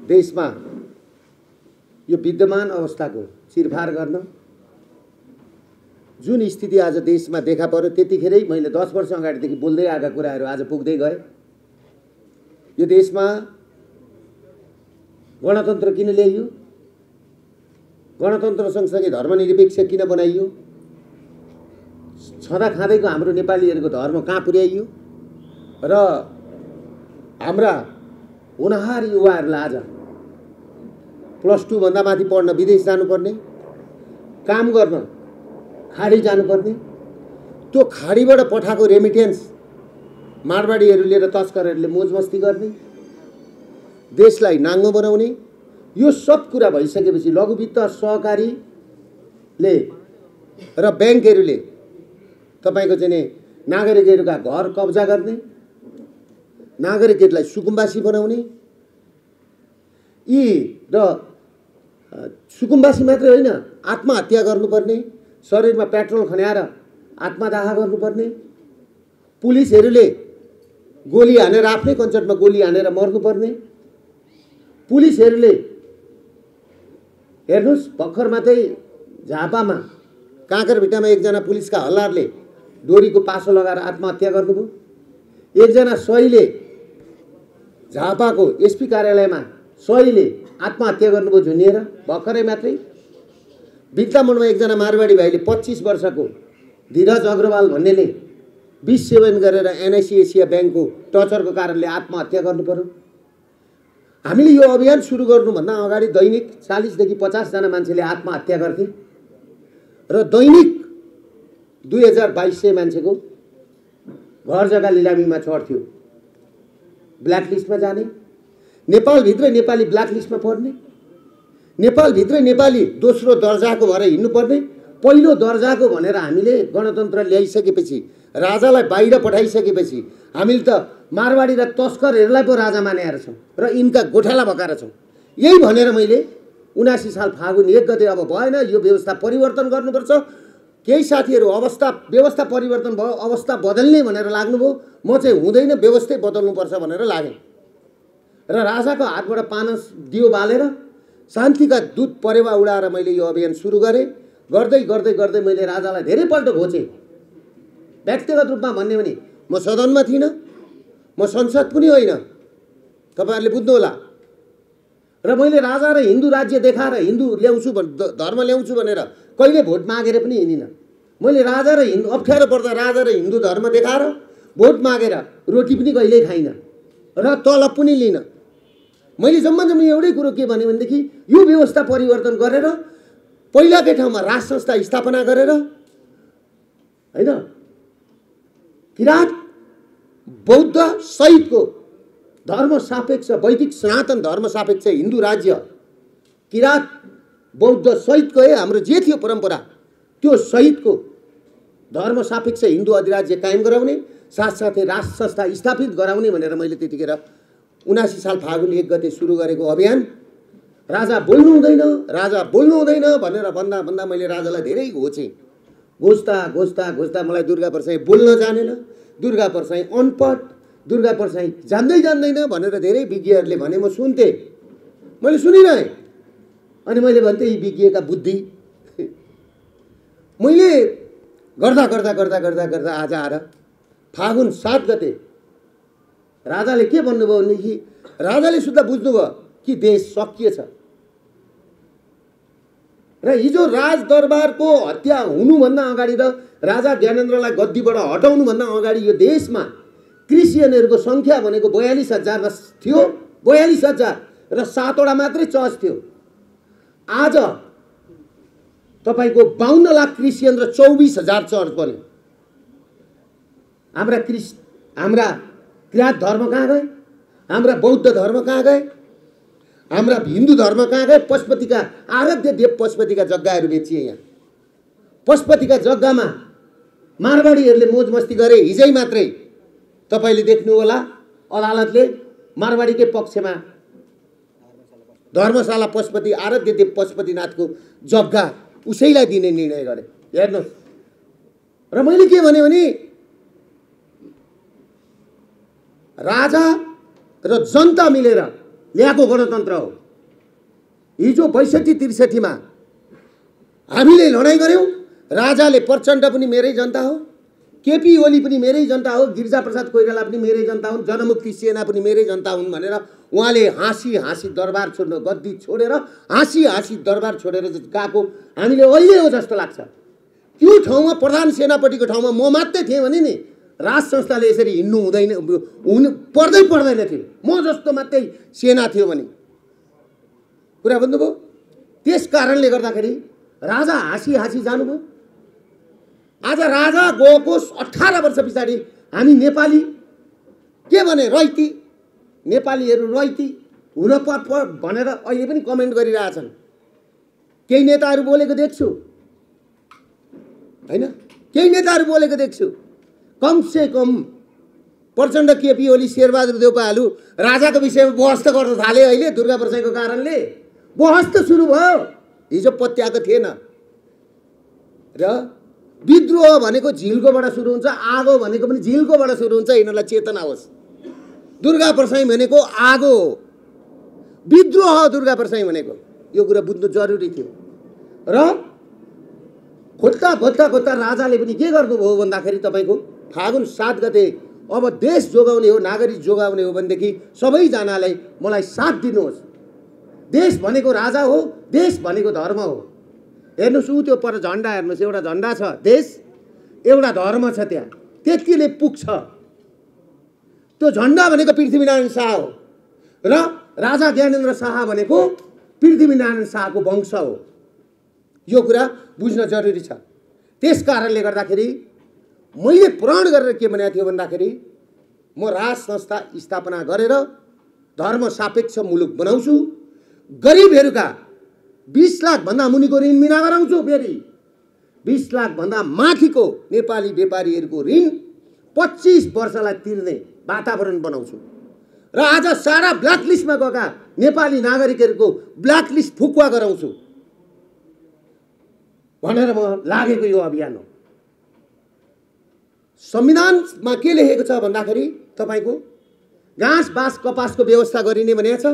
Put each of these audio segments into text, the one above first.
देशमा यो विद्यमान अवस्थाको चिरफार गर्न जुन स्थिति आज देशमा देखा पर्यो त्यतिखेरै मैले 10 वर्ष अगाडिदेखि बोल्दै आएका कुराहरू आज पुग्दै गए। यो देशमा गणतन्त्र किन ल्याइयो, गणतन्त्र सँगसँगै धर्मनिरपेक्ष किन बनाइयो, छँदा खाँदैको हाम्रो नेपालीहरूको धर्म कहाँ पुर्याइयो र हाम्रा होनहार युवाहरूलाई आज +2 भन्दा माथि पढ्न विदेश जानुपर्ने, काम गर्न खाडी जानुपर्ने, त्यो खाडीबाट पठाएको रेमिटेन्स मारवाडीहरू लिएर तस्करहरूले मोजमस्ती गर्ने, देशलाई नाङ्गो बनाउने, यो सब कुरा भइसकेपछि लघुवित्त सहकारीले र ब्याङ्कहरूले तपाईको चाहिँ नागरिकहरूका घर कब्जा गर्ने, नागरिकहरूलाई सुकुम्बासी बनाउने, यी र सुकुम्बासी मात्रै होइन आत्महत्या गर्नुपर्ने, शरीरमा पेट्रोल खन्याएर आत्मदाह गर्नुपर्ने, पुलिसहरूले गोली हानेर आफ्नै कन्सर्टमा गोली हानेर मर्नुपर्ने, पुलिसहरूले हेर्नुहोस् भर्खर मात्रै झापामा काँकरभिट्टामा एकजना पुलिसका हल्लारले डोरीको पासो लगाएर आत्महत्या गर्नुभयो। एकजना सहीले झापाको एसपी कार्यालयमा सहीले आत्महत्या गर्नुभयो झुन्निएर भर्खरै मात्रै। बिर्तामोडमा एकजना मारवाडी भाइले 25 वर्षको धीरज अग्रवाल भन्नेले विष सेवन गरेर एनआइसी एसिया ब्याङ्कको टर्चरको कारणले आत्महत्या गर्नुपर्यो। हामीले यो अभियान सुरु गर्नुभन्दा अगाडि दैनिक 40 देखि 50 जना मान्छेले आत्महत्या गर्थे र दैनिक 2200 मान्छेको घर जग्गा लिलामीमा चढ्थ्यो। ब्ल्याकलिस्टमा जाने, नेपालभित्रै नेपाली ब्ल्याकलिस्टमा पर्ने, नेपालभित्रै नेपाली दोस्रो दर्जाको भएर हिँड्नुपर्ने, पहिलो दर्जाको भनेर हामीले गणतन्त्र ल्याइसकेपछि राजालाई बाहिर पठाइसकेपछि हामीले त मारवाडी र तस्करहरूलाई पो राजा मानेर छौँ र यिनका गोठाला भकाएर छौँ। यही भनेर मैले 79 साल फागुन 1 गते अब भएन, यो व्यवस्था परिवर्तन गर्नुपर्छ। केही साथीहरू व्यवस्था परिवर्तन भयो, अवस्था बदल्ने भनेर लाग्नुभयो। म चाहिँ हुँदैन, व्यवस्थै बदल्नुपर्छ भनेर लागेँ र राजाको हातबाट पानस दियो बालेर शान्तिका दूत परेवा उडाएर मैले यो अभियान सुरु गरेँ। गर्दै गर्दै गर्दै मैले राजालाई धेरैपल्ट घोचेँ। व्यक्तिगत रूपमा भन्ने भने म सदनमा थिइनँ, म संसद पनि होइन, तपाईँहरूले बुझ्नुहोला। र मैले राजा र हिन्दू राज्य देखाएर हिन्दू ल्याउँछु धर्म ल्याउँछु भनेर कहिले भोट मागेर पनि हिँडिनँ। मैले राजा र हिन्दू अप्ठ्यारो पर्दा राजा र हिन्दू धर्म देखाएर भोट मागेर रोटी पनि कहिल्यै खाइनँ र तलब पनि लिइनँ। मैले जम्मा एउटै कुरो के भने भनेदेखि यो व्यवस्था परिवर्तन गरेर पहिलाकै ठाउँमा राज संस्था स्थापना गरेर हैन किराँत बौद्ध सहितको धर्म सापेक्ष वैदिक सनातन धर्म सापेक्ष हिन्दू राज्य किराँत बौद्ध सहितको हाम्रो जे थियो परम्परा त्यो सहितको धर्म सापेक्ष हिन्दू अधिराज्य कायम गराउने, साथसाथै राज संस्था स्थापित गराउने भनेर मैले त्यतिखेर 79 साल फागुन 1 गते सुरु गरेको अभियान। राजा बोल्नु हुँदैन भनेर भन्दा भन्दा मैले राजालाई धेरै घोचेँ। घोच्दा मलाई दुर्गा परसाई बोल्न जानेन, दुर्गा परसाई अनपढ, दुर्गा परसाई जान्दैन भनेर धेरै विज्ञहरूले भने म सुन्थेँ, मैले सुनिरहेँ। अनि मैले भन्थेँ यी विज्ञका बुद्धि। मैले गर्दा आज आएर फागुन 7 गते राजाले के भन्नुभयो भनेदेखि राजाले सुद्धा बुझ्नुभयो कि देश सकिएछ र हिजो राजदरबारको हत्या हुनुभन्दा अगाडि र राजा ज्ञानेन्द्रलाई गद्दीबाट हटाउनुभन्दा अगाडि यो देशमा क्रिस्चियनहरूको सङ्ख्या भनेको 42,000 थियो, 42,000 र 7वटा मात्रै चर्च थियो। आज तपाईको 52 लाख क्रिस्चियन र 24,000 चर्च बन्यो। हाम्रा किराँत धर्म कहाँ गए? हाम्रा बौद्ध धर्म कहाँ गए? हाम्रा हिन्दू धर्म कहाँ गए? पशुपतिका आराध्य देव पशुपतिका जग्गाहरू बेचिए। यहाँ पशुपतिका जग्गामा मारवाडीहरूले मोज मस्ती गरे। हिजै मात्रै तपाईले देख्नु होला अदालतले मारवाडीकै पक्षमा धर्मशाला पशुपति आराध्य देव पशुपतिनाथको जग्गा उसैलाई दिने निर्णय गरे। हेर्नुहोस्, र मैले के भने राजा र जनता मिलेर ल्याएको गणतन्त्र हो। हिजो ६२-६३ मा हामीले लडाइँ गऱ्यौँ। राजाले प्रचण्ड पनि मेरै जनता हो, केपी ओली पनि मेरै जनता हो, गिरिजाप्रसाद कोइराला पनि मेरै जनता हुन्, जनमुक्ति सेना पनि मेरै जनता हुन् भनेर उहाँले हाँसी हाँसी दरबार छोड्नु, गद्दी छोडेर हाँसी हाँसी दरबार छोडेर गएको हामीले अहिले हो जस्तो लाग्छ। त्यो ठाउँमा प्रधान सेनापतिको ठाउँमा म मात्रै थिएँ भने नि राज संस्थाले यसरी हिँड्नु हुनु पर्दैन थियो। म जस्तो मात्रै सेना थियो भने कुरा बुझ्नुभयो। त्यस कारणले गर्दाखेरि राजा हाँसी हाँसी जानुभयो। आज राजा गएको 18 वर्ष पछाडि हामी नेपाली के भने रैती, नेपालीहरू रैती हुन भनेर अहिले पनि कमेन्ट गरिरहेछन्। केही नेताहरू बोलेको देख्छु हैन, केही नेताहरू बोलेको देख्छु। कमसे कम प्रचण्ड, केपी ओली, शेरबहादुर देउपाहरू राजाको विषयमा बहस त गर्न थाले। अहिले दुर्गा प्रसाईको कारणले बहस त सुरु भयो, हिजो पत्याएको थिएन। र विद्रोह भनेको झिल्कोबाट सुरु हुन्छ, आगो भनेको पनि झिल्कोबाट सुरु हुन्छ। यिनीहरूलाई चेतना होस्। दुर्गा प्रसाई भनेको आगो हो, विद्रोह हो दुर्गा प्रसाई भनेको। यो कुरा बुझ्नु जरुरी थियो। र खोज्दा राजाले पनि के गर्नुभयो भन्दाखेरि तपाईँको फागुन 7 गते अब देश जोगाउने हो, नागरिक जोगाउने हो भनेदेखि सबैजनालाई मलाई साथ दिनुहोस्। देश भनेको राजा हो, देश भनेको धर्म हो। हेर्नुहोस् ऊ त्यो पर झन्डा हेर्नुहोस्, एउटा झन्डा छ, देश एउटा धर्म छ, त्यहाँ त्यतिले पुग्छ। त्यो झन्डा भनेको पृथ्वीनारायण शाह हो र राजा ज्ञानेन्द्र शाह भनेको पृथ्वीनारायण शाहको वंश हो। यो कुरा बुझ्न जरुरी छ। त्यस कारणले गर्दाखेरि मैले प्रण गरेर के भनेको थियो भन्दाखेरि म राज संस्था स्थापना गरेर धर्म सापेक्ष मुलुक बनाउँछु, गरिबहरूका 20 लाख भन्दा मुनिको ऋण बिना गराउँछु, फेरि 20 लाख भन्दा माथिको नेपाली व्यापारीहरूको ऋण 25 वर्षलाई तिर्ने वातावरण बनाउँछु र आज सारा ब्ल्याकलिस्टमा गएका नेपाली नागरिकहरूको ब्ल्याकलिस्ट फुकुवा गराउँछु भनेर म लागेको यो अभियान हो। संविधानमा के लेखेको छ भन्दाखेरि तपाईको घाँस बाँस कपासको व्यवस्था गरिने भनेको छ।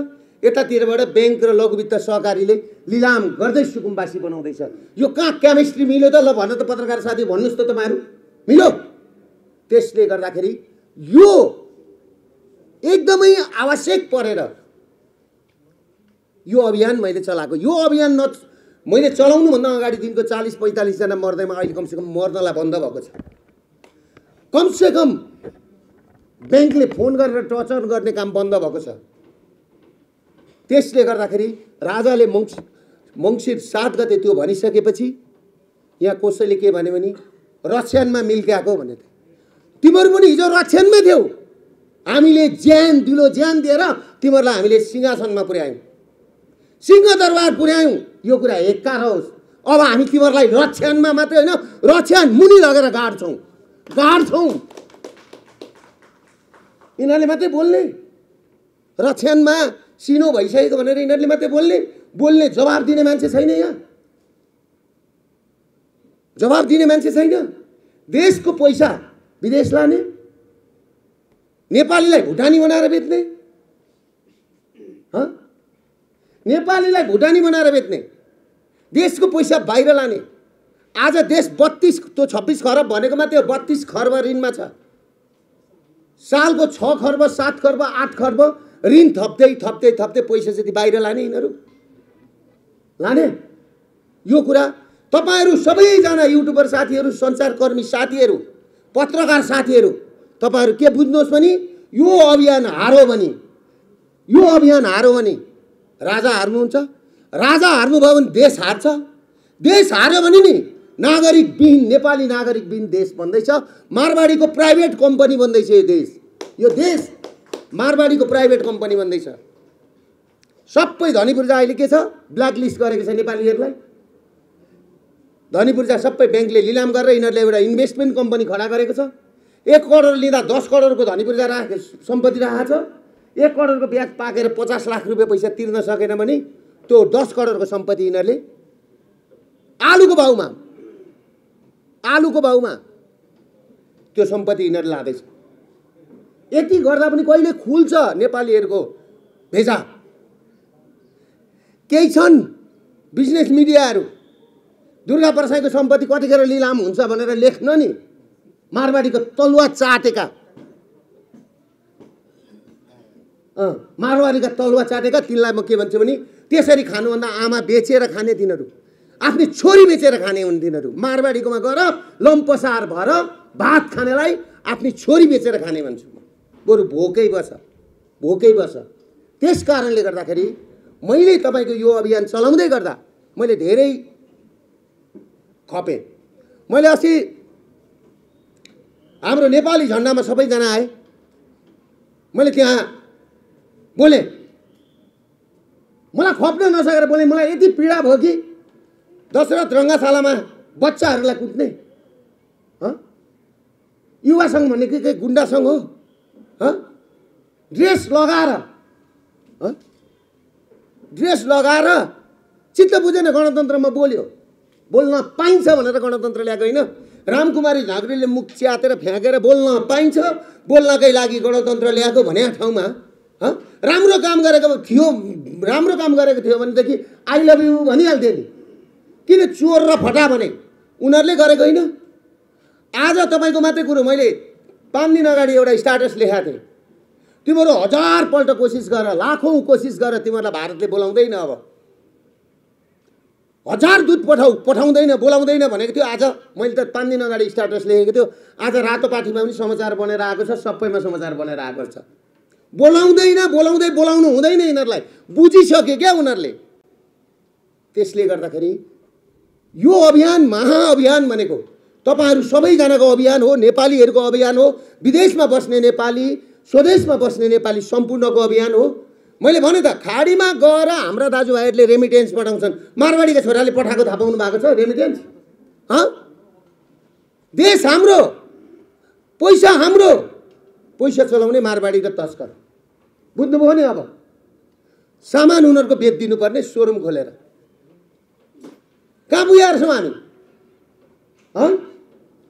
यतातिरबाट बैंक र लघुवित्त सहकारीले लिलाम गर्दै सुकुम्बासी बनाउँदैछ। यो कहाँ केमिस्ट्री मिल्यो त? ल भन्न त पत्रकार साथी भन्नुहोस् त तपाईहरु, मिल्यो? त्यसले गर्दाखेरि यो एकदमै आवश्यक परेर यो अभियान मैले चलाएको। यो अभियान मैले चलाउनु भन्दा अगाडि दिनको 40-45 जना मर्दैमा अहिले कमसेकम मर्नलाई बन्द भएको छ। कमसेकम बैंकले फोन गरेर टर्चर गर्ने काम बन्द भएको छ। त्यसले गर्दाखेरि राजाले मङ्सिर 7 गते त्यो भनिसकेपछि यहाँ कसैले के भन्यो भने रक्षानमा मिल्क्याको भने तिमीहरू पनि हिजो रक्षानमा थियौ, हामीले ज्यान दिलो ज्यान दिएर तिमीहरूलाई हामीले सिंहासनमा पुर्यायौं, सिंहदरबार पुर्यायौं। यो कुरा हेक्का रहोस्। अब हामी तिमीहरूलाई रक्षानमा मात्रै हैन रक्षान मुनि लगेर गाड्छौं। यिनीहरूले मात्रै बोल्ने, रक्षानमा सिनो भइसकेको भनेर यिनीहरूले मात्रै बोल्ने जवाब दिने मान्छे छैन। यहाँ जवाब दिने मान्छे छैन। देशको पैसा विदेश लाने, नेपालीलाई भुटानी बनाएर बेच्ने, नेपालीलाई भुटानी बनाएर बेच्ने, देशको पैसा बाहिर लाने। आज देश 32 तो 26 खरब भनेको मात्रै 32 खर्ब ऋणमा छ। सालको 6 खर्ब 7 खर्ब 8 खर्ब ऋण थप्दै पैसा जति बाहिर लाने यिनीहरू लाने। यो कुरा तपाईहरु सबैजना युट्युबर साथीहरु, सञ्चारकर्मी साथीहरु, पत्रकार साथीहरु, तपाईहरु के बुझ्नुहोस् भने यो अभियान हार्यो भने राजा हार्नुहुन्छ। राजा हार्नुभयो भने देश हार्छ। देश हार्यो भने नि नागरिकविहीन, नेपाली नागरिकविहीन देश बन्दैछ। मारवाडीको प्राइभेट कम्पनी बन्दैछ यो देश मारवाडीको प्राइभेट कम्पनी बन्दैछ। सबै धनी पूर्जा अहिले के छ? ब्ल्याकलिस्ट गरेको छ नेपालीहरूलाई। धनी पूर्जा सबै बैंकले लिलाम गरेर यिनीहरूले एउटा इन्भेस्टमेन्ट कम्पनी खडा गरेको छ। 1 करोड लिँदा 10 करोडको धनी पूर्जा सम्पत्ति राखेको छ। 1 करोडको ब्याज पाकेर 50 लाख रुपैयाँ पैसा तिर्न सकेन भने त्यो 10 करोडको सम्पत्ति यिनीहरूले आलुको भाउमा त्यो सम्पत्ति यिनीहरूले लाँदैछ। यति गर्दा पनि कहिले खुल्छ नेपालीहरूको भेजा? केही छन् बिजनेस मिडियाहरू दुर्गा प्रसाईको सम्पत्ति कतिखेर लिलाम हुन्छ भनेर लेख्न नि, मारवाडीको तलुवा चाटेका मारवाडीका तलुवा चाटेका तिनलाई म के भन्छु भने त्यसरी खानुभन्दा आमा बेचेर खाने तिनीहरू, आफ्नी छोरी बेचेर खाने हुन् तिनीहरू। मारवाडीकोमा गएर लम्पसार भएर भात खानेलाई आफ्नी छोरी बेचेर खाने भन्छु म, बरु भोकै बस। त्यस कारणले गर्दाखेरि मैले तपाईँको यो अभियान चलाउँदै गर्दा मैले धेरै खपेँ। मैले अस्ति हाम्रो नेपाली झन्डामा सबैजना आए, मैले त्यहाँ बोले, मलाई खप्न नसकेर बोले। मलाई यति पीडा भयो कि दशरथ रङ्गशालामा बच्चाहरूलाई कुट्ने युवा सङ्घ भन्ने के गुन्डा सङ्घ हो? ड्रेस लगाएर चित्त बुझेन गणतन्त्रमा बोल्यो। बोल्न पाइन्छ भनेर गणतन्त्र ल्याएको होइन। रामकुमारी झाँक्रीले मुख च्यातेर फ्याँकेर बोल्न पाइन्छ, बोल्नकै लागि गणतन्त्र ल्याएको भने ठाउँमा राम्रो काम गरेको थियो भनेदेखि आई लभ यु भनिहाल्थ्यो नि। किन चोर र फटा भने उनीहरूले गरेको होइन। आज तपाईँको मात्रै कुरो, मैले 5 दिन अगाडि एउटा स्ट्याटस लेखाएको थिएँ, तिमीहरू 1000 पल्ट कोसिस गर, लाखौँ कोसिस गर, तिमीहरूलाई भारतले बोलाउँदैन। अब 1000 दूत पठाउँदैन, बोलाउँदैन भनेको थियो। आज मैले त 5 दिन अगाडि स्ट्याटस लेखेको थियो, आज रातो पाठीमा पनि समाचार बनेर आएको छ, सबैमा समाचार बनेर आएको छ। बोलाउनु हुँदैन यिनीहरूलाई, बुझिसके क्या उनीहरूले। त्यसले गर्दाखेरि यो अभियान महाअभियान भनेको तपाईहरू सबैजनाको अभियान हो, नेपालीहरूको अभियान हो, विदेशमा बस्ने नेपाली, स्वदेशमा बस्ने नेपाली सम्पूर्णको अभियान हो। मैले भने त खाडीमा गएर हाम्रा दाजुभाइहरूले रेमिटेन्स पठाउँछन्। मारवाडीका छोराले पठाएको थाहा पाउनु भएको छ रेमिटेन्स? देश हाम्रो, पैसा हाम्रो, पैसा चलाउने मारवाडी र तस्कर। बुझ्नुभयो नि? अब सामान उनीहरूको बेचिदिनु पर्ने सोरुम खोलेर। कहाँ पुगेर छौँ हामी?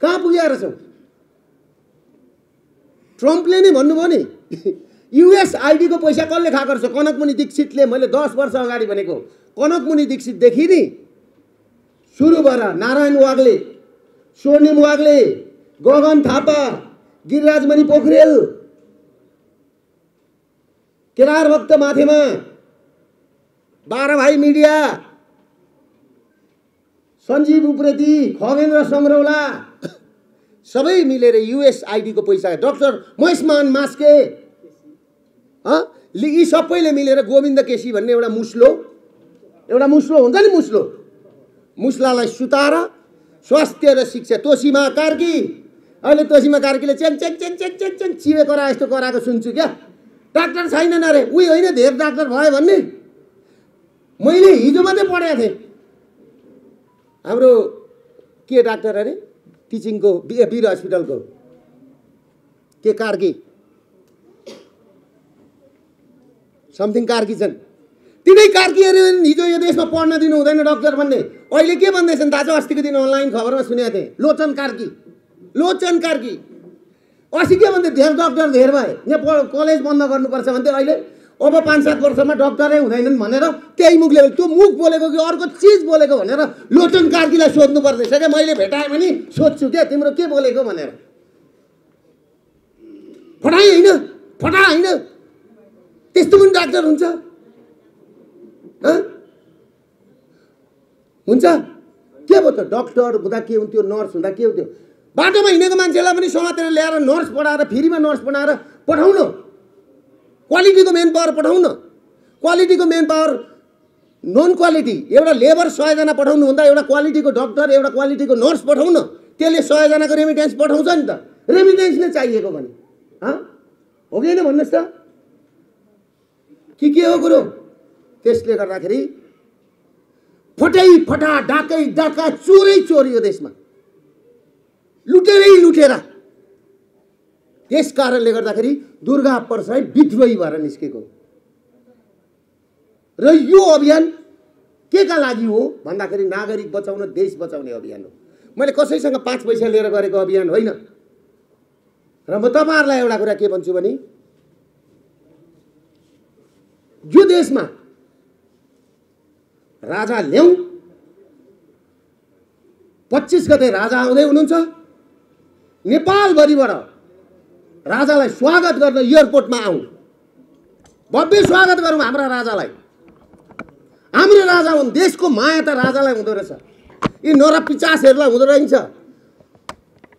कहाँ पुगेर छौँ? ट्रम्पले नै भन्नुभयो नि युएसआइडी को पैसा कसले खाएको रहेछ? कनकमुनि दीक्षितले। मैले 10 वर्ष अगाडि भनेको कनकमुनि दीक्षितदेखि नि सुरु भएर नारायण वाग्ले, स्वर्णिम वाग्ले, गगन थापा, गिरिराजमणि पोखरेल, केदार भक्त माथेमा, 12 भाइ मिडिया, सञ्जीव उप्रेती, खगेन्द्र सङ्ग्रौला, सबै मिलेर युएसआइडी को पैसा, डाक्टर महेशमान मास्के, यी सबैले मिलेर गोविन्द केसी भन्ने एउटा मुस्लो हुन्छ नि, मुस्लालाई सुताएर स्वास्थ्य र शिक्षा तोसीमा कार्की, अहिले तोसीमा कार्कीले चेन चिबे करा यस्तो कराएको सुन्छु क्या। डाक्टर छैनन् अरे, उही होइन धेर डाक्टर भयो भन्ने। मैले हिजो मात्रै पढेको थिएँ, हाम्रो के डाक्टर अरे टिचिङको वीर हस्पिटलको के कार्की, समथिङ कार्की छन्, तिनै कार्कीहरू हिजो यो देशमा पढ्न दिनु हुँदैन डाक्टर भन्ने। अहिले के भन्दैछन् दाजु? अस्तिको दिन अनलाइन खबरमा सुनेको थिएँ, लोचन कार्की। अस्ति के भन्दै धेर डाक्टर धेर भए, यहाँ कलेज बन्द गर्नुपर्छ भन्थ्यो। अहिले अब 5-7 वर्षमा डाक्टरै हुँदैनन् भनेर त्यही मुखले, त्यो मुख बोलेको कि अर्को चिज बोलेको भनेर लोचन कार्कीलाई सोध्नु पर्दैछ क्या। मैले भेटाएँ भने सोध्छु क्या तिम्रो के बोलेको भनेर। फटा होइन त्यस्तो पनि डाक्टर हुन्छ? के भयो त? डाक्टर हुँदा के हुन्थ्यो, नर्स हुँदा के हुन्थ्यो? बाटोमा हिँडेको मान्छेलाई पनि समातेर ल्याएर नर्स पढाएर, फ्रीमा नर्स पढाएर पठाउन, क्वालिटीको मेन पावर पठाउन। क्वालिटीको मेन पावर, नन क्वालिटी, एउटा लेबर 100 जना पठाउनु भन्दा एउटा क्वालिटीको डाक्टर, एउटा क्वालिटीको नर्स पठाउन। त्यसले 100 जनाको रेमिटेन्स पठाउँछ नि त। रेमिटेन्स नै चाहिएको भने हो कि होइन भन्नुहोस् त? के हो कुरो? त्यसले गर्दाखेरि फटा, डाका, चोर यो देशमा, लुटेर। त्यस कारणले गर्दाखेरि दुर्गा प्रसाई विद्रोही भएर निस्केको। र यो अभियान के का लागि हो भन्दाखेरि नागरिक बचाउन, देश बचाउने अभियान हो। मैले कसैसँग 5 पैसा लिएर गरेको अभियान होइन। र म तपाईहरुलाई एउटा कुरा के भन्छु भने, यो देशमा राजा ल्याउँ। 25 गते राजा आउँदै हुनुहुन्छ। नेपालभरिबाट राजालाई स्वागत गर्न एयरपोर्टमा आउँ, भव्य स्वागत गरौँ हाम्रा राजालाई। हाम्रो राजा हुन्। देशको माया त राजालाई हुँदो रहेछ, यी नरा पिचासहरूलाई हुँदो रहेछ।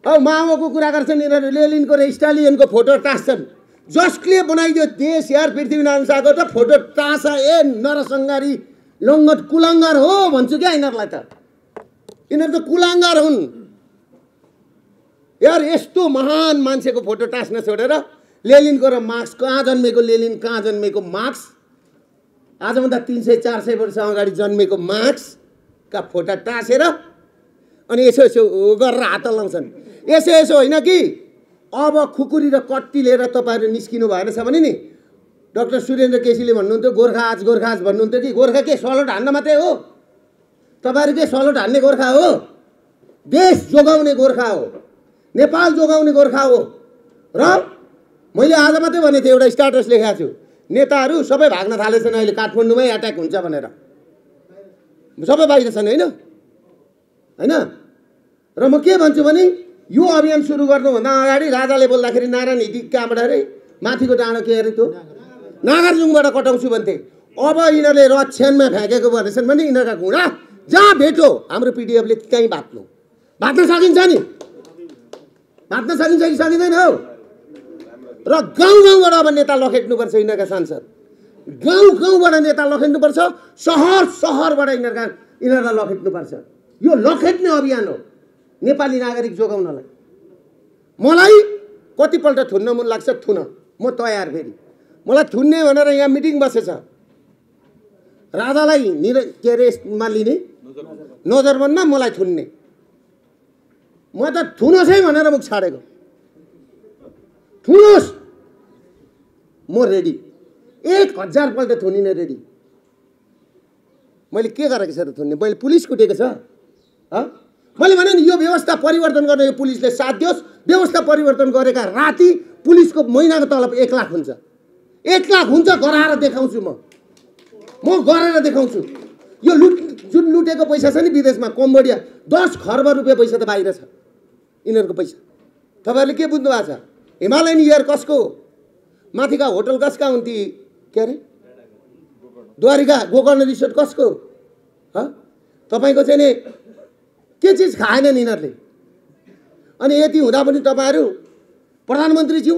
अब माओको कुरा गर्छन् यिनीहरू, लेनिनको र स्टालिनको फोटो टाँस्छन्। जसले बनाइदियो देश यार पृथ्वीनारायण शाहको त फोटो टाँस, ए नरसङ्गारी लङ्गट कुलाङ्गार हो भन्छु क्या यिनीहरूलाई त। यिनीहरू त कुलाङ्गार हुन् यार। यस्तो महान मान्छेको फोटो टाँस्न छोडेर लेनिनको र मार्क्स, कहाँ जन्मेको लेनिन, कहाँ जन्मेको मार्क्स, आजभन्दा 300-400 वर्ष अगाडि जन्मेको मार्क्सका फोटा टाँसेर अनि यसो यसो गरेर हात लाउँछन्। यसो यसो होइन कि अब खुकुरी र कट्टी लिएर तपाईँहरू निस्किनु भएन छ भने नि, डाक्टर सुरेन्द्र केसीले भन्नुहुन्थ्यो गोर्खा आज भन्नुहुन्थ्यो कि गोर्खा के सलट हान्न मात्रै हो? तपाईँहरू के सलट हान्ने गोर्खा हो? देश जोगाउने गोर्खा हो, नेपाल जोगाउने गोर्खा हो। र मैले आज मात्रै भनेको थिएँ, एउटा स्ट्याटस लेखेको छु, नेताहरू सबै भाग्न थालेछन् अहिले, काठमाडौँमै एट्याक हुन्छ भनेर सबै बाहिर छन् होइन होइन। र म के भन्छु भने यो अभियान सुरु गर्नुभन्दा अगाडि राजाले बोल्दाखेरि नारायण हिटी कहाँबाट अरे माथिको डाँडो के अरे त्यो नागार्जुङबाट कटाउँछु भन्थे। अब यिनीहरूले रक्षानमा फ्याँकेको भनेछन् भने यिनीहरूका घुँडा जहाँ भेट्यो हाम्रो पिडिएफले कहीँ भाग्न सकिन्छ नि, भाग्न सकिन्छ कि सकिँदैन हो। र गाउँबाट अब नेता लखेट्नुपर्छ यिनीहरूका सांसद, गाउँबाट नेता लखेट्नुपर्छ, सहरबाट यिनीहरूलाई लखेट्नुपर्छ। यो लखेट्ने अभियान हो नेपाली नागरिक जोगाउनलाई। मलाई कतिपल्ट थुन्न मन लाग्छ, थुन म तयार। फेरि मलाई थुन्ने भनेर यहाँ मिटिङ बसेछ, राजालाई के अरे यसमा लिने नजरबन्दमा मलाई थुन्ने, म त थुनोस् है भनेर मुख छाडेको। थुनोस्, म रेडी, 1000 पल्ट थुनिन रेडी। मैले के गरेको छ त थुन्ने? मैले पुलिस कुटेको छ? मैले भने नि यो व्यवस्था परिवर्तन गर्ने यो पुलिसले साथ दियोस्। व्यवस्था परिवर्तन गरेका राति पुलिसको महिनाको तलब 1 लाख हुन्छ। 1 लाख हुन्छ, गराएर देखाउँछु म गरेर देखाउँछु। यो जुन लुटेको पैसा छ नि विदेशमा, कम्बोडिया 10 खर्ब रुपियाँ पैसा त बाहिर छ यिनीहरूको पैसा। तपाईँहरूले के बुझ्नु भएको छ? हिमालयन एयर कसको हो? माथिका होटल कसका हुन् ती के अरे द्वारिका गोकर्ण रिसोर्ट कसको? तपाईँको चाहिँ नि के चिज खाएनन् यिनीहरूले। अनि यति हुँदा पनि तपाईँहरू प्रधानमन्त्रीज्यू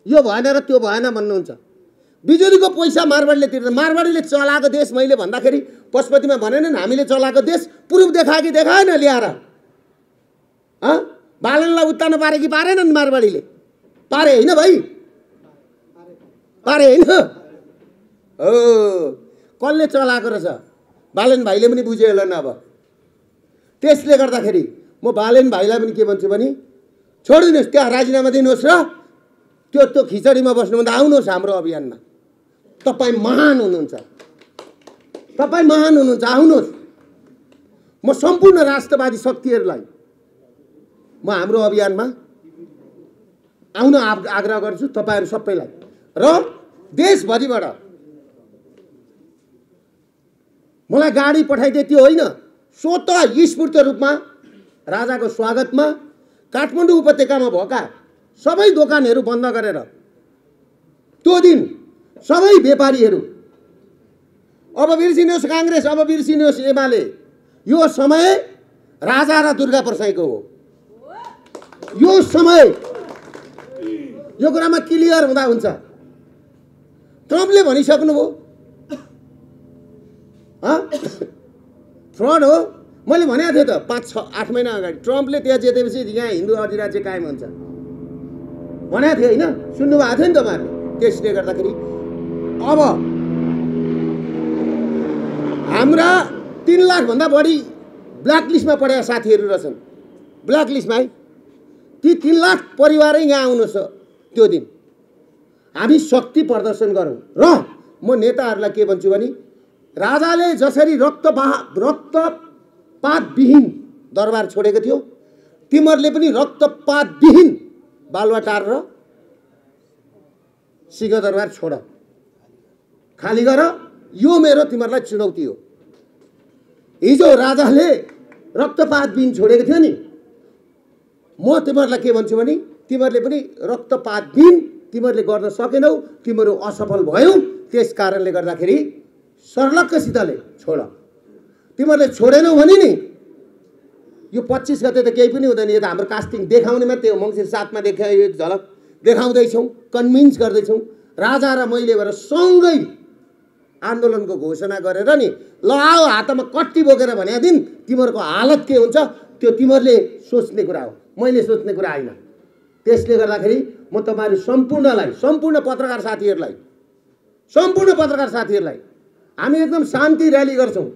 यो भएन र त्यो भएन भन्नुहुन्छ। बिजुलीको पैसा मारवाडीले तिर्छ। मारवाडीले चलाएको देश मैले भन्दाखेरि पशुपतिमा भनेनन् हामीले चलाएको देश प्रुफ देखायो कि देखाएन ल्याएर? बालनलाई उत्तानो पारे कि पारेनन्? मारवाडीले पारे होइन भाइ, पारे होइन हो। कसले चलाएको रहेछ? बालन भाइले पनि बुझ्यो होला नि। अब त्यसले गर्दाखेरि म बालन भाइलाई पनि के भन्छु भने छोडिदिनुहोस्, त्यहाँ राजीनामा दिनुहोस् र त्यो खिचडीमा बस्नुभन्दा आउनुहोस् हाम्रो अभियानमा। तपाईँ महान हुनुहुन्छ, तपाईँ महान हुनुहुन्छ, आउनुहोस्। म सम्पूर्ण राष्ट्रवादी शक्तिहरूलाई म हाम्रो अभियानमा आउन आग्रह गर्छु, तपाईँहरू सबैलाई। र देशभरिबाट मलाई गाडी पठाइदिए त्यो होइन, स्वतः स्फूर्त रूपमा राजाको स्वागतमा काठमाडौँ उपत्यकामा भएका सबै दोकानहरू बन्द गरेर त्यो दिन सबै व्यापारीहरू, अब बिर्सिनुहोस् काङ्ग्रेस, अब बिर्सिनुहोस् एमाले, यो समय राजा र दुर्गा प्रसाईको हो। यो समय यो कुरामा क्लियर हुँदा हुन्छ। ट्रम्पले भनिसक्नुभयो फ्रड हो। मैले भनेको थिएँ त 5-6-8 महिना अगाडि ट्रम्पले त्यहाँ जितेपछि यहाँ हिन्दू अधिराज्य कायम हुन्छ भनेको थिएँ होइन? सुन्नुभएको थियो नि तपाईँहरूले। त्यसले गर्दाखेरि अब हाम्रा 3 लाखभन्दा बढी ब्ल्याकलिस्टमा पढेका साथीहरू रहेछन्। ब्ल्याकलिस्टमा है, ती 3 लाख परिवारै यहाँ आउनुहोस् त्यो दिन। हामी शक्ति प्रदर्शन गरौँ। र म नेताहरूलाई के भन्छु भने राजाले जसरी रक्तपातविहीन दरबार छोडेको थियो, तिमीहरूले पनि रक्तपातविहीन बालुवाटार र सिंहदरबार छोड, खाली गर। यो मेरो तिमीहरूलाई चुनौती हो। हिजो राजाले रक्तपात बिन छोडेको थियो नि, म तिमीहरूलाई के भन्छु भने तिमीहरूले पनि रक्तपात बिन तिमीहरूले गर्न सकेनौ, तिमीहरू असफल भयौ। त्यस कारणले गर्दाखेरि सर्लक्कसितले छोड। तिमीहरूले छोडेनौ भने नि यो 25 गते त केही पनि हुँदैन। यो त हाम्रो कास्टिङ देखाउने मात्रै हो। मङ्सिर 7 मा देखायो, एक झलक देखाउँदैछौँ, कन्भिन्स गर्दैछौँ। राजा र मैले भएर सँगै आन्दोलनको घोषणा गरेर नि ल आओ हातमा कट्टी बोकेर भने दिन तिमीहरूको हालत के हुन्छ त्यो तिमीहरूले सोच्ने कुरा हो, मैले सोच्ने कुरा होइन। त्यसले गर्दाखेरि म तपाईँहरू सम्पूर्ण पत्रकार साथीहरूलाई हामी एकदम शान्ति र्याली गर्छौँ।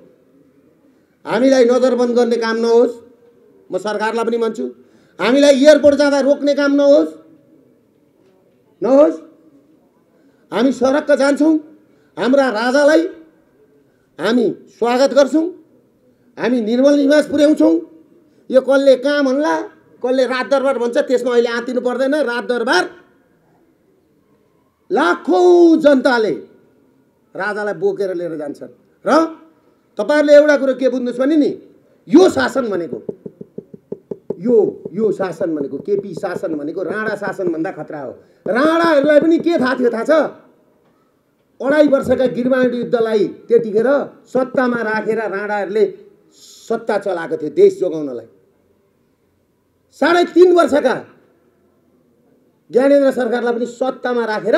हामीलाई नजरबन्द गर्ने काम नहोस्, म सरकारलाई पनि भन्छु। हामीलाई एयरपोर्ट जाँदा रोक्ने काम नहोस्। हामी सडकमा जान्छौँ, हाम्रा राजालाई हामी स्वागत गर्छौँ, हामी निर्मल निवास पुर्याउँछौँ। यो कसले कहाँ भन्ला, कसले रात दरबार भन्छ, त्यसमा अहिले आँतिनु पर्दैन। रात दरबार लाखौँ जनताले राजालाई बोकेर लिएर जान्छन्। र तपाईँहरूले एउटा कुरो के बुझ्नुहोस् भने नि यो शासन भनेको यो शासन भनेको केपी शासन भनेको राणा शासनभन्दा खतरा हो। राणाहरूलाई पनि के थाहा थियो थाहा छ? 2.5 वर्षका गिरमाड युद्धलाई त्यतिखेर सत्तामा राखेर राणाहरूले सत्ता चलाएको थियो देश जोगाउनलाई। 3.5 वर्षका ज्ञानेन्द्र सरकारलाई पनि सत्तामा राखेर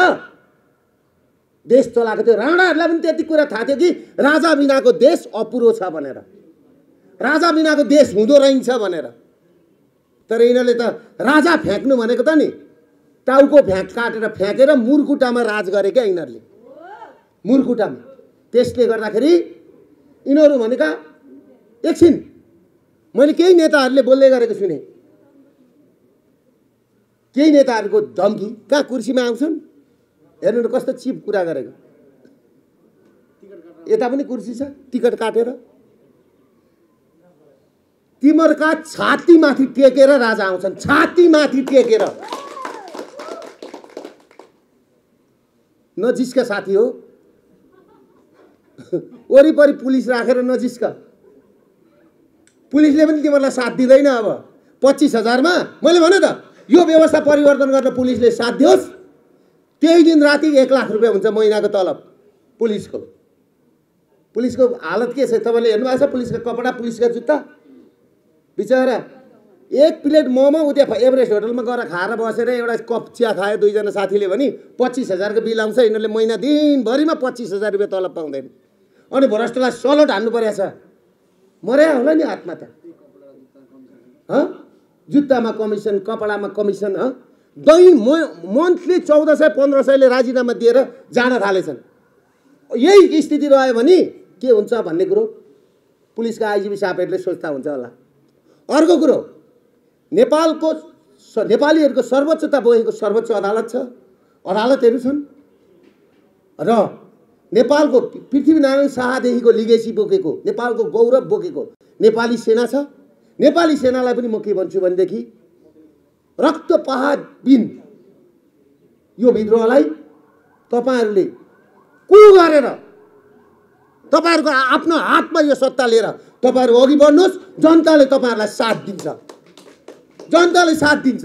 देश चलाएको थियो। राणाहरूलाई पनि त्यति कुरा थाहा थियो कि राजा बिनाको देश अपुरो छ भनेर, राजा बिनाको देश हुँदो रहन्छ भनेर। तर यिनीहरूले त राजा फ्याँक्नु भनेको त नि टाउको काटेर फ्याँकेर मुरकुटामा राज गरे क्या यिनीहरूले, मुरकुटामा। त्यसले गर्दाखेरि यिनीहरू भनेका एकछिन मैले केही नेताहरूले बोल्दै गरेको सुने, केही नेताहरूको धम्की कहाँ कुर्सीमा आउँछन्। हेर्नु कस्तो चिप कुरा गरेको, यता पनि कुर्सी छ, टिकट काटेर तिमीहरूका छातीमाथि टेकेर राजा आउँछन्, छातीमाथि टेकेर। नजिस्का साथी हो, वरिपरि पुलिस राखेर नजिस्का। पुलिसले पनि तिमीहरूलाई साथ दिँदैन। अब 25,000 मा मैले भने त यो व्यवस्था परिवर्तन गर्न पुलिसले साथ दियोस्, त्यही दिन राति 1 लाख रुपियाँ हुन्छ महिनाको तलब पुलिसको। पुलिसको हालत के छ तपाईँले हेर्नुभएको छ? पुलिसका कपडा, पुलिसका जुत्ता। बिचरा 1 प्लेट मोमो उता एभरेस्ट होटलमा गएर खाएर बसेर एउटा कप चिया खायो 2 जना साथीले भने 25,000 को बिल आउँछ। यिनीहरूले महिना दिनभरिमा 25,000 रुपियाँ तलब पाउँदैन। अनि भ्रष्टलाई सलोट हान्नु परेको छ। मर्या होला नि हातमा त, जुत्तामा कमिसन, कपडामा कमिसन। मन्थली 1400-1500ले राजीनामा दिएर जान थालेछन्। यही स्थिति रह्यो भने के हुन्छ भन्ने कुरो पुलिसका आइजिपी साहबहरूले सोच्दा हुन्छ होला। अर्को कुरो, नेपालीहरूको सर्वोच्चता बोकेको सर्वोच्च अदालत छ, अदालतहरू छन्। र नेपालको पृथ्वीनारायण शाहदेखिको लिगेसी बोकेको, नेपालको गौरव बोकेको नेपाली सेना छ। नेपाली सेनालाई पनि म के भन्छु भनेदेखि रक्तपात बिन यो विद्रोहलाई तपाईहरूले कु गरेर तपाईहरूको आफ्नो हातमा यो सत्ता लिएर तपाईहरू अघि बढ्नुहोस्। जनताले तपाईहरूलाई साथ दिन्छ, जनताले साथ दिन्छ।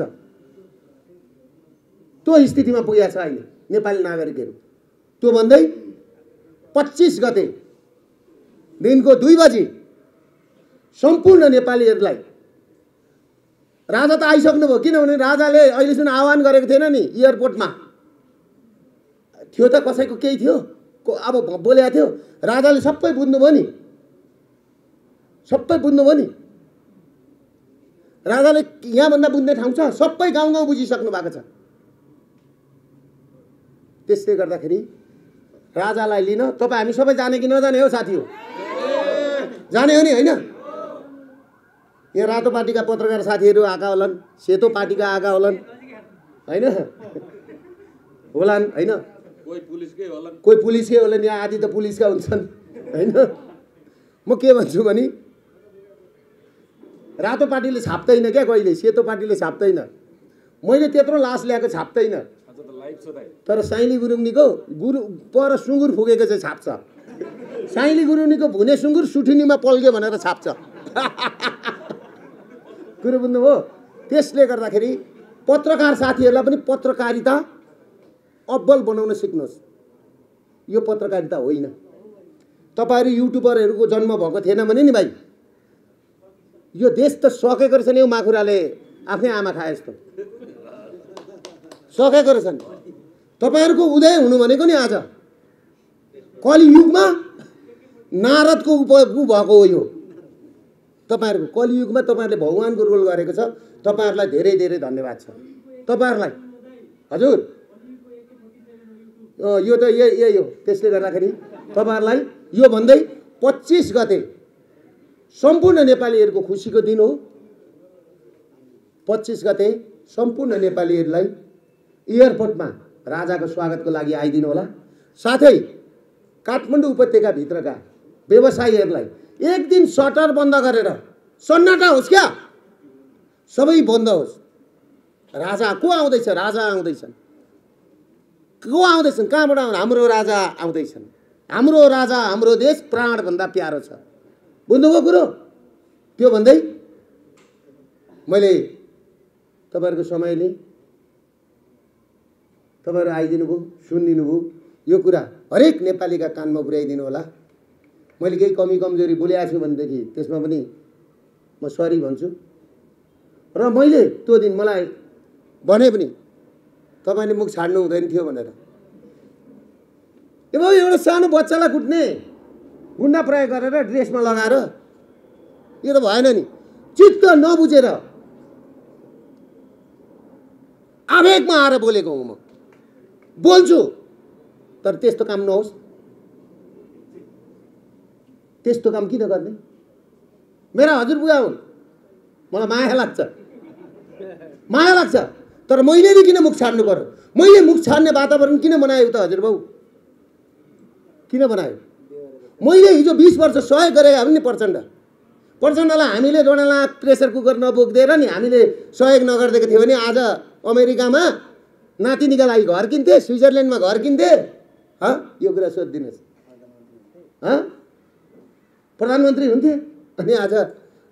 त्यो स्थितिमा पुगेको छ अहिले नेपाली नागरिकहरू। त्यो भन्दै 25 गते दिनको 2 बजी सम्पूर्ण नेपालीहरूलाई राजा त आइसक्नुभयो। किनभने राजाले अहिलेसम्म आह्वान गरेको थिएन नि एयरपोर्टमा, थियो त कसैको केही थियो, अब बोलेको थियो। राजाले सबै बुझ्नुभयो नि, सबै बुझ्नुभयो नि। राजाले यहाँभन्दा बुझ्ने ठाउँ छ, सबै गाउँ गाउँ बुझिसक्नु भएको छ। त्यसले गर्दाखेरि राजालाई लिन तपाईँ हामी सबै जाने कि नजाने हो साथी हो? जाने हो नि होइन? यहाँ रातो पार्टीका पत्रकार साथीहरू आएका होलान्, सेतो पार्टीका आएका होलान् होइन, होलान् होइन, कोही पुलिसकै होलान्, यहाँ आदि त पुलिसका हुन्छन् होइन। म के भन्छु भने रातो पार्टीले छाप्दैन क्या कहिले, सेतो पार्टीले छाप्दैन। मैले त्यत्रो लास ल्याएको छाप्दैन, तर साइली गुरुङनीको पर सुँगुर फुकेको चाहिँ छाप्छ। साइली गुरुङनीको भुने सुँगुर सुठिनीमा पल्क्यो भनेर छाप्छ। कुरो बुझ्नुभयो? त्यसले गर्दाखेरि पत्रकार साथीहरूलाई पनि पत्रकारिता अब्बल बनाउन सिक्नुहोस्। यो पत्रकारिता होइन। तपाईहरु युट्युबरहरूको जन्म भएको थिएन भने नि भाइ, यो देश त सकेको रहेछ नि। यो माखुराले आफ्नै आमा खाए जस्तो सकेको रहेछ नि। तपाईहरुको उदय हुनु भनेको नि आज कलियुगमा नारदको उपयोग भएको हो। यो तपाईहरुको कलियुगमा तपाईहरुले भगवानको रोल गरेको छ। तपाईहरुलाई धेरै धेरै धन्यवाद छ तपाईहरुलाई। हजुर यो त यही हो। त्यसले गर्दाखेरि तपाईहरुलाई यो भन्दै 25 गते सम्पूर्ण नेपालीहरुको खुशीको दिन हो। 25 गते सम्पूर्ण नेपालीहरुलाई एयरपोर्टमा राजाको स्वागतको लागि आइदिनु होला। साथै काठमाडौँ उपत्यका भित्रका व्यवसायीहरुलाई एक दिन शटर बन्द गरेर सन्नाटा होस् क्या, सबै बन्द होस्। राजा को आउँदैछ? राजा आउँदैछन्। को आउँदैछन्? कहाँबाट आउँछ? हाम्रो राजा आउँदैछन्। हाम्रो राजा, हाम्रो देश प्राण भन्दा प्यारो छ। बुझ्नुभयो कुरो? त्यो भन्दै मैले तपाईहरुको समयले तपाईहरु आइदिनु भयो, सुनिदिनु भयो। यो कुरा हरेक नेपालीका कानमा पुर्याइदिनु होला। मैले केही कमी कमजोरी बोलेको छु भनेदेखि त्यसमा पनि म सरी भन्छु। र मैले त्यो दिन मलाई भने पनि तपाईले मुख छाड्नु हुँदैन थियो भनेर। ए भाइ, एउटा सानो बच्चालाई कुट्ने गुन्डा प्रयोग गरेर ड्रेसमा लगाएर यो त भएन नि। चित्त नबुझेर आवेगमा आएर बोलेको हुँ। म बोल्छु, तर त्यस्तो काम नहोस्। त्यस्तो काम किन गर्ने? मेरा हजुरबुवा हुन्, मलाई माया लाग्छ, माया लाग्छ। तर मैले नि किन मुख छाड्नु पर्यो? मैले मुख छाड्ने वातावरण किन बनायो त हजुरबाउ? किन बनायो? मैले हिजो 20 वर्ष सहयोग गरेँ भने प्रचण्डलाई हामीले डोनाला प्रेसर कुकर नबोक्दिएर नि हामीले सहयोग नगर्दिएको थियो भने आज अमेरिकामा नातिनीका लागि घर किन्थे, स्विजरल्यान्डमा घर किन्थे। यो कुरा सोधिदिनुहोस्। प्रधानमन्त्री हुन्थे अनि आज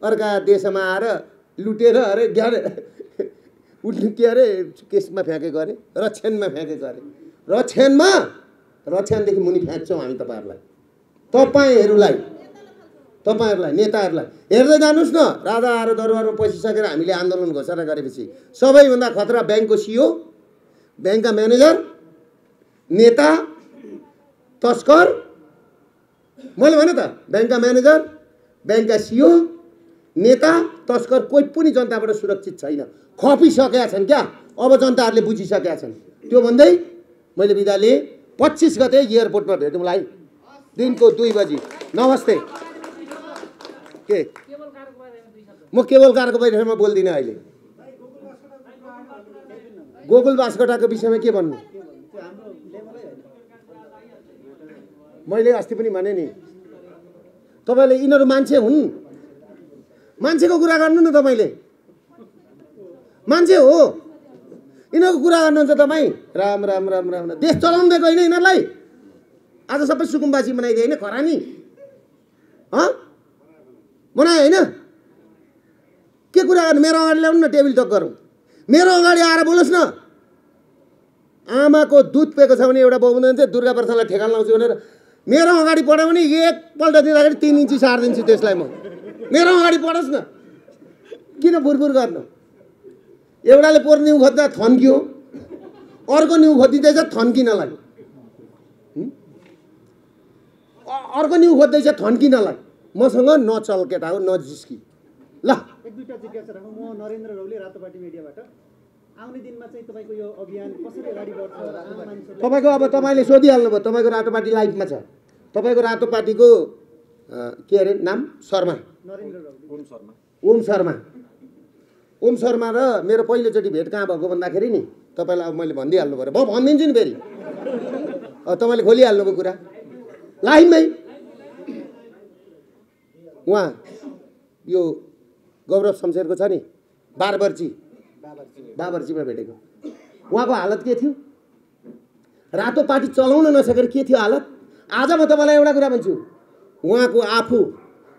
अर्का देशमा आएर लुटेर अरे ग्यारे उठ्नु के अरे केसमा फ्याँकेको अरे रक्षणमा फ्याँकेको अरे रक्षणदेखि मुनि फ्याँक्छौँ हामी तपाईँहरूलाई नेताहरूलाई हेर्दै जानुस् न। राजा आएर दरबारमा पसिसकेर हामीले आन्दोलन घोषणा गरेपछि सबैभन्दा खतरा ब्याङ्कको सिओ, ब्याङ्कका म्यानेजर, नेता, तस्कर। मैले भने त ब्याङ्कका म्यानेजर, ब्याङ्कका सिओ, नेता, तस्कर कोही पनि जनताबाट सुरक्षित छैन। खपिसकेका छन् क्या। अब जनताहरूले बुझिसकेका छन्। त्यो भन्दै मैले बिदा लिएँ। 25 गते एयरपोर्टमा भेटौँला है, दिनको 2 बजी। नमस्ते। के म केवल कारको बारेमा बोल्दिनँ अहिले। गोकुल बास्कोटाको विषयमा के भन्नु? मैले अस्ति पनि भने नि, तपाईले यिनीहरू मान्छे हुन्, मान्छेको कुरा गर्नु न। तपाईले मान्छे हो, यिनीहरूको कुरा गर्नुहुन्छ तपाईँ। राम राम राम राम। देश चलाउनु दिएको होइन यिनीहरूलाई। आज सबै सुकुम्बासी बनाइदिए होइन, खरानी बनायो होइन। के कुरा गर्नु? मेरो अगाडि ल्याउनु न, टेबल टक गरौँ। मेरो अगाडि आएर बोलोस् न। आमाको दुध पेको छ भने एउटा बाउ हुनुहुन्छ दुर्गा प्रसादलाई ठेगान लाउँछु भनेर मेरो अगाडि पढ्यो भने एकपल्ट दिँदाखेरि 3 इन्ची सार्दिन्छु त्यसलाई म। मेरो अगाडि पढोस् न, किन बुरबुर गर्नु? एउटाले पोहोर निउ खोज्दा थन्कियो, अर्को निउ खोजिँदैछ थन्किनलाई, अर्को निउ खोज्दैछ थन्किनलाई। मसँग नचल केटा हो, नजिस्की ल। एक दुईटा जिज्ञासा राखौँ। म नरेन्द्र रौले रातोपाटी मिडियाबाट। आउने दिनमा चाहिँ तपाईको यो अभियान कसरी अगाडि बढ्छ? तपाईको अब तपाईले सोधिहाल्नु भयो। तपाईको रातोपाटी लाइभमा छ। तपाईको रातोपाटीको के अरे नाम? शर्मा, नरेन्द्र रौले। ओम शर्मा र मेरो पहिलोचोटि भेट कहाँ भएको भन्दाखेरि नि तपाईलाई अब मैले भनिदिइहाल्नु पर्यो। म भनिदिन्छु नि फेरि। तपाईले खोलिहाल्नु भयो कुरा लाइभमै। उहाँ यो गौरव शमशेरको छ नि बाबर्चीमा भेटेको। उहाँको हालत के थियो? रातो पार्टी चलाउन नसकेर के थियो हालत? आज म तपाईलाई एउटा कुरा भन्छु, उहाँको आफू,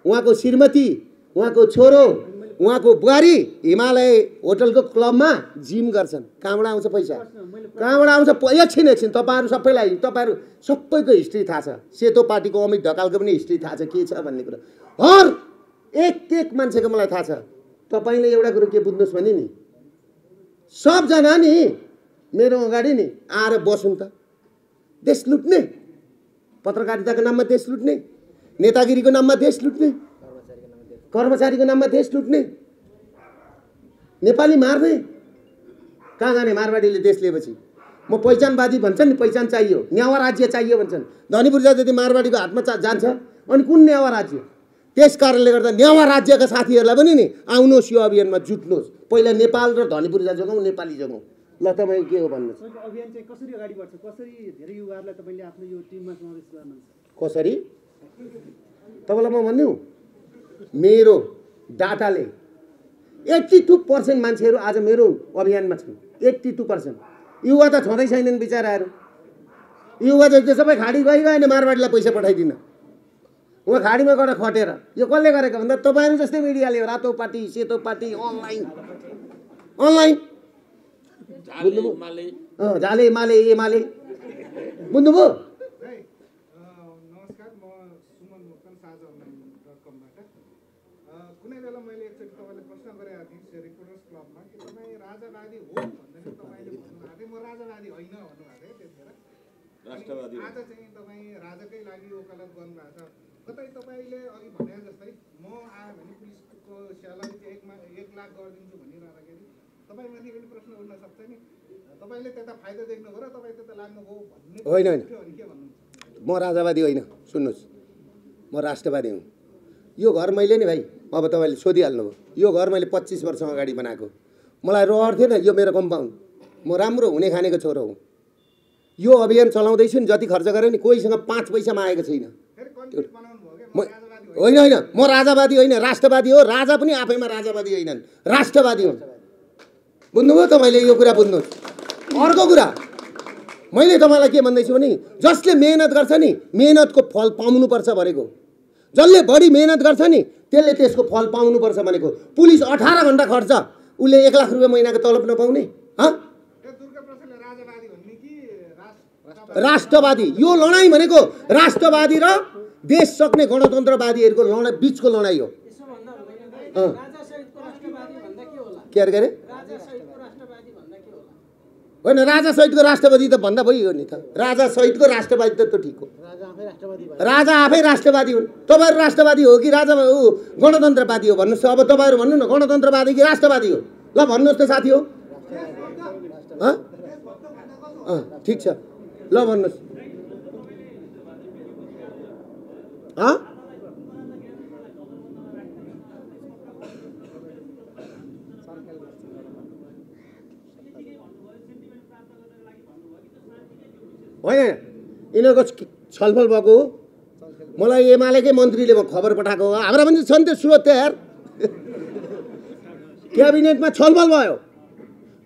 उहाँको श्रीमती, उहाँको छोरो, उहाँको बुहारी हिमालय होटलको क्लबमा जिम गर्छन्। कहाँबाट आउँछ पैसा? कहाँबाट आउँछ? एकछिन तपाईँहरू सबैलाई, तपाईँहरू सबैको हिस्ट्री थाहा छ। सेतो पार्टीको अमित ढकालको पनि हिस्ट्री थाहा छ के छ भन्ने कुरा। हर एक मान्छेको मलाई थाहा छ। तपाईँले एउटा कुरो के बुझ्नुहोस् भने नि, सबजना नि मेरो अगाडि नि आएर बसौँ त। देश लुट्ने, पत्रकारिताको नाममा देश लुट्ने, नेतागिरीको नाममा देश लुट्ने, कर्मचारीको नाममा देश लुट्ने, नेपाली मार्ने। कहाँ जाने मारवाडीले देश लिएपछि? म पहिचानवादी भन्छन् नि, पहिचान चाहियो, न्यावा राज्य चाहियो भन्छन्। धनी पूर्जा जति मारवाडीको हातमा जान्छ अनि कुन न्यावा राज्य? त्यस कारणले गर्दा न्यावा राज्यका साथीहरूलाई पनि नि आउनुहोस् यो अभियानमा जुट्नुहोस्। पहिला नेपाल र धनी पूर्जा जोगाउँ, नेपाली जोगाउँ। ल तपाईँ के हो भन्नुहोस्? अभियान चाहिँ कसरी अगाडि बढ्छ? कसरी धेरै युवाहरूलाई तपाईँले आफ्नो यो टिममा समावेश गर्नुहुन्छ? कसरी? तपाईँलाई म भन्नु, मेरो डाटाले 82% मान्छेहरू आज मेरो अभियानमा छन्। 82%। युवा त छँदै छैनन् बिचराहरू। युवा चाहिँ सबै खाडी गइगएन मारवाडीलाई पैसा पठाइदिन। उहाँ खाडीमा गएर खटेर यो कसले गरेको भन्दा तपाईँहरू जस्तै मिडियाले हो। रातो पार्टी, सेतो पार्टी, अनलाइन झाले माले एमाले। बुझ्नुभयो? नमस्कार, म सुमन मोक्तान साझा अनलाइन.com-बाट। कुनै बेला मैले एकचोटि तपाईँले प्रश्न गरेको थिएँ रिपोर्टर्स क्लबमा कि तपाईँ राजावादी हो भन्दाखेरि तपाईँले भन्नुभएको थियो म राजावादी होइन भन्नुभएको थियो त्यतिखेर। राष्ट्रवादी आज चाहिँ तपाईँ राजाकै लागि वकालत गर्नुभएको छ। कतै तपाईँले अघि भने जस्तै म आयो भने पुलिसको स्यालेरी चाहिँ 1 लाख गरिदिन्छु भनिरहँदाखेरि तपाईँमाथि पनि प्रश्न उठ्न सक्छ नि, तपाईँले त्यता फाइदा देख्नुभयो र तपाईँ त्यता लाग्नुभयो भन्ने होइन। के भन्नुहुन्छ? म राजावादी होइन, सुन्नुहोस्, म राष्ट्रवादी हुँ। यो घर मैले नि भाइ, अब तपाईँले सोधिहाल्नुभयो, यो घर मैले 25 वर्ष अगाडि बनाएको। मलाई रहर थिएन, यो मेरो कम्पाउन्ड। म राम्रो हुने खानेको छोरो हुँ। यो अभियान चलाउँदैछु नि, जति खर्च गरेँ नि कोहीसँग 5 पैसा मागेको छैन। होइन, म राजावादी होइन, राष्ट्रवादी हो। राजा पनि आफैमा राजावादी होइनन्, राष्ट्रवादी हुन्। बुझ्नुभयो तपाईँले? यो कुरा बुझ्नुहोस्। अर्को कुरा मैले तपाईँलाई के भन्दैछु भने जसले मेहनत गर्छ नि मेहनतको फल पाउनुपर्छ भनेको। जसले बढी मेहनत गर्छ नि त्यसले त्यसको फल पाउनुपर्छ भनेको। पुलिस 18 घन्टा खट्छ, उसले 1 लाख रुपियाँ महिनाको तलब नपाउने? राष्ट्रवादी यो लडाइँ भनेको राष्ट्रवादी र देश सक्ने गणतन्त्रवादीहरूको लडाइँ बिचको लडाइँ हो। के अरे होइन, राजा सहितको राष्ट्रवादी त भन्दा भइयो नि त। राजा सहितको राष्ट्रवादी त ठिक हो। राजा आफै राष्ट्रवादी हुन्। तपाईँहरू राष्ट्रवादी हो कि राजा गणतन्त्रवादी हो भन्नुहोस्। अब तपाईँहरू भन्नु न, गणतन्त्रवादी कि राष्ट्रवादी हो? ल भन्नुहोस् त साथी हो। ठिक छ, ल भन्नुहोस्। होइन, यिनीहरूको छलफल भएको हो। मलाई एमालेकै मन्त्रीले खबर पठाएको हो। हाम्रा पनि छन् त्यो स्रोत यार। क्याबिनेटमा छलफल भयो।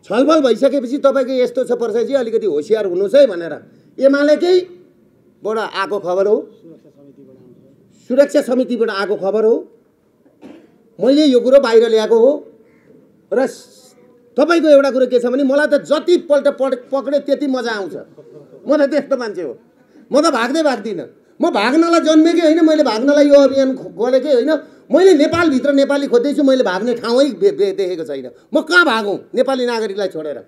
छलफल भइसकेपछि तपाईँको यस्तो छ प्रसादजी, अलिकति होसियार हुनुहोस् है भनेर एमालेकैबाट आएको खबर हो, सुरक्षा समितिबाट आएको खबर हो। मैले यो कुरो बाहिर ल्याएको हो। र तपाईँको एउटा कुरो के छ भने मलाई त जतिपल्ट पक्रे त्यति मजा आउँछ। म त त्यस्तो मान्छे हो। म त भाग्दिनँ। म भाग्नलाई जन्मेकै होइन, मैले भाग्नलाई यो अभियान गरेकै होइन। मैले नेपालभित्र नेपाली खोज्दैछु, मैले भाग्ने ठाउँै देखेको छैन। म कहाँ भागौँ नेपाली नागरिकलाई छोडेर?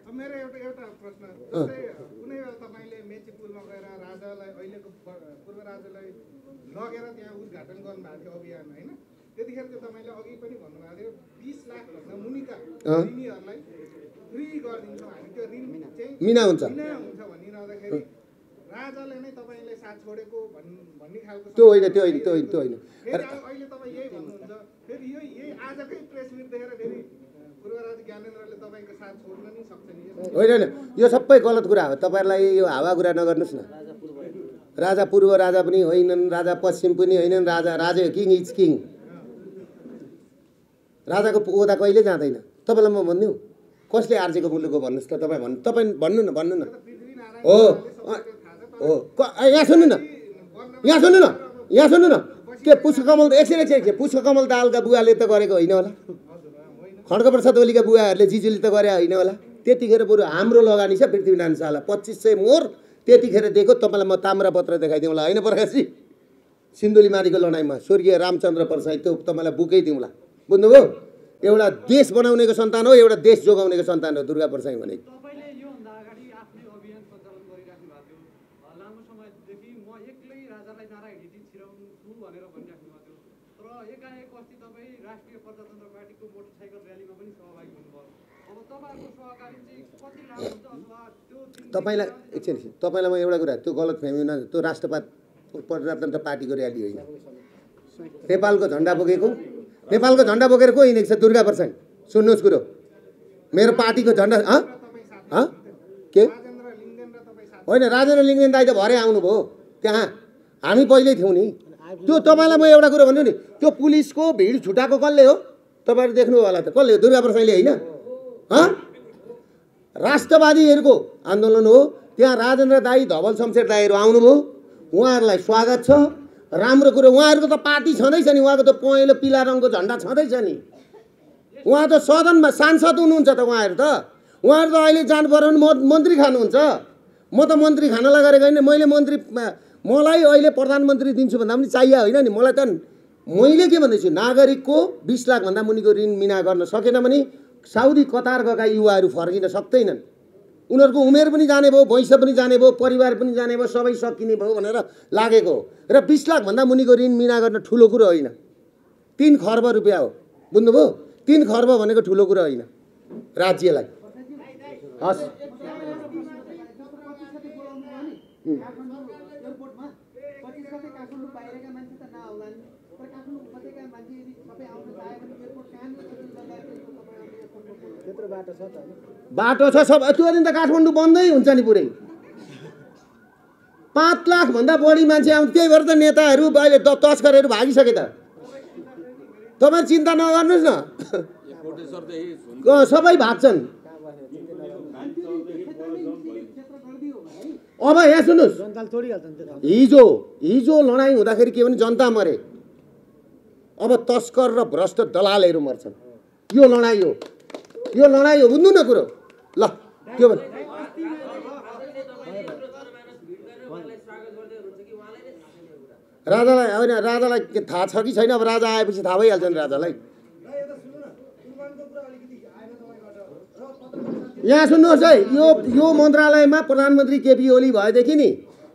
मेरो एउटा प्रश्न, कुनै बेला तपाईँले मेची पुलमा गएर राजालाई, अहिलेको पूर्व राजालाई लगेर त्यहाँ उद्घाटन गर्नुभएको थियो अभियान होइन? त्यतिखेर चाहिँ तपाईँले अघि पनि भन्नुभएको थियो 20 लाख भन्दा मुनिका ऋणीहरूलाई फ्री गरिदिन्छौँ हामी, त्यो ऋण चाहिँ मिना हुन्छ भनिरहँदाखेरि राजाले नै तपाईँलाई साथ छोडेको भन्ने खालको त्यो होइन। अहिले तपाईँ यही भन्नुहुन्छ। फेरि यही आजकै प्रेस मिट देखेर फेरि पूर्व राजा ज्ञानेन्द्रले तपाईँको साथ छोड्न नि सक्छ नि? होइन, यो सबै गलत कुरा हो। तपाईँहरूलाई यो हावा कुरा नगर्नुहोस् न। राजा पूर्व राजा पनि होइनन्, राजा पश्चिम पनि होइनन्। राजा किङ इज किङ। राजाको ओदा कहिले जाँदैन। तपाईँलाई म भनिदिउँ कसले आर्जेको मुलुक हो भन्नुहोस् त? तपाईँ भन्नु न। हो यहाँ सुन्नु न, यहाँ सुन्नु न, के पुष्पकमल एकछिन पुष्पकमल दाहालका बुवाले त गरेको होइन होला, खड्गप्रसाद ओलीका बुवाहरूले जिजुले त गरे होइन होला। त्यतिखेर बरु हाम्रो लगानी छ पृथ्वीनारायण शाहलाई 2500 मोर त्यतिखेर दिएको। तपाईँलाई म ताम्रपत्र देखाइदिउँला होइन प्रकाशजी, सिन्धुलीमारीको लडाइँमा स्वर्गीय रामचन्द्र परसाई, त्यो तपाईँलाई बुकै दिउँला। बुझ्नुभयो? एउटा देश बनाउनेको सन्तान हो, एउटा देश जोगाउनेको सन्तान हो दुर्गा परसाई भनेको। तपाईँले योभन्दा अगाडि आफ्नै अभियान सञ्चालन गरिराख्नु भएको थियो, लामो समयदेखि म एक्लै राजालाई नारायणी छिराउँछु भनेर भनिराख्नु भएको थियो। तर एकाएक अस्ति तपाईँ राष्ट्रिय प्रजातन्त्र पार्टीको मोटरसाइकल र्यालीमा पनि सहभागी हुनुभयो। अब तपाईँहरूको सहकारी चाहिँ कति लामो हुन्छ अथवा त्यो तपाईँलाई एकछिन, तपाईँलाई म एउटा कुरा, त्यो गलत फ्यामिली न, त्यो राष्ट्रवाद प्रजातन्त्र पार्टीको र्याली होइन। नेपालको झन्डा बोकेको, नेपालको झन्डा बोकेर को हिँडेको छ? दुर्गा परसाई। सुन्नुहोस् कुरो, मेरो पार्टीको झन्डा के होइन, राजेन्द्र लिङ्गदेन दाइ त भरे आउनुभयो त्यहाँ, हामी पहिल्यै थियौँ नि। त्यो तपाईँलाई म एउटा कुरो भन्छु नि, त्यो पुलिसको भिड छुटाएको कसले हो? तपाईँहरू देख्नु होला त, कसले हो? दुर्गा परसाईले होइन। राष्ट्रवादीहरूको आन्दोलन हो। त्यहाँ राजेन्द्र दाई, धवल शमशेर दाईहरू आउनुभयो, उहाँहरूलाई स्वागत छ। राम्रो कुरो, उहाँहरूको त पार्टी छँदैछ नि, उहाँको त पहेँलो पीला रङको झन्डा छँदैछ नि। उहाँ त सदनमा सांसद हुनुहुन्छ त उहाँहरू त। उहाँहरू त अहिले जानु पर्यो भने मन्त्री खानुहुन्छ। म त मन्त्री खानलाई गरेको होइन, मैले मन्त्री, मलाई अहिले प्रधानमन्त्री दिन्छु भन्दा पनि चाहिए होइन नि। मलाई त, मैले के भन्दैछु, नागरिकको 20 लाखभन्दा मुनिको ऋण मिना गर्न सकेन भने साउदी कतार गएका युवाहरू फर्किन सक्दैनन्। उनीहरूको उमेर पनि जाने भयो, वैश पनि जाने भयो, परिवार पनि जाने भयो, सबै सकिने भयो भनेर लागेको हो। र 20 लाखभन्दा मुनिको ऋण मिना गर्न ठुलो कुरो होइन, 3 खर्ब रुपियाँ हो। बुझ्नुभयो? 3 खर्ब भनेको ठुलो कुरो होइन राज्यलाई। हस्, बाटो छ सब। त्यो दिन त काठमाडौँ बन्दै हुन्छ नि पुरै। 5 लाखभन्दा बढी मान्छे आउँछ। त्यही भएर त नेताहरू अहिले तस्करहरू भागिसके त। तपाईँ चिन्ता नगर्नुहोस् न, सबै भाग्छन्। अब यहाँ सुन्नुहोस्, हिजो लडाइँ हुँदाखेरि के भने जनता मरे, अब तस्कर र भ्रष्ट दलालहरू मर्छन्। यो लडाइँ हो, यो लडाइँ हो। बुझ्नु न कुरो। ल त्यो राजालाई होइन, राजालाई थाहा छ कि छैन? अब राजा आएपछि थाहा भइहाल्छ नि राजालाई। यहाँ सुन्नुहोस् है, यो मन्त्रालयमा प्रधानमन्त्री केपी ओली भएदेखि नि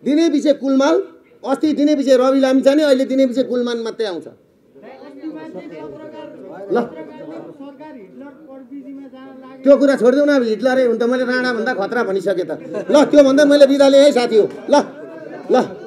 दिनै पछि कुलमाल, अस्ति दिनै पछि रवि लामिछाने, अहिले दिनै पछि कुलमान मात्रै आउँछ। ल त्यो कुरा छोडिदेऊ न, अब हिटलरै हुन त मैले राणाभन्दा खतरा भनिसकेँ त। ल त्यो भन्दा मैले बिदा लिएँ है साथी हो। ल ल।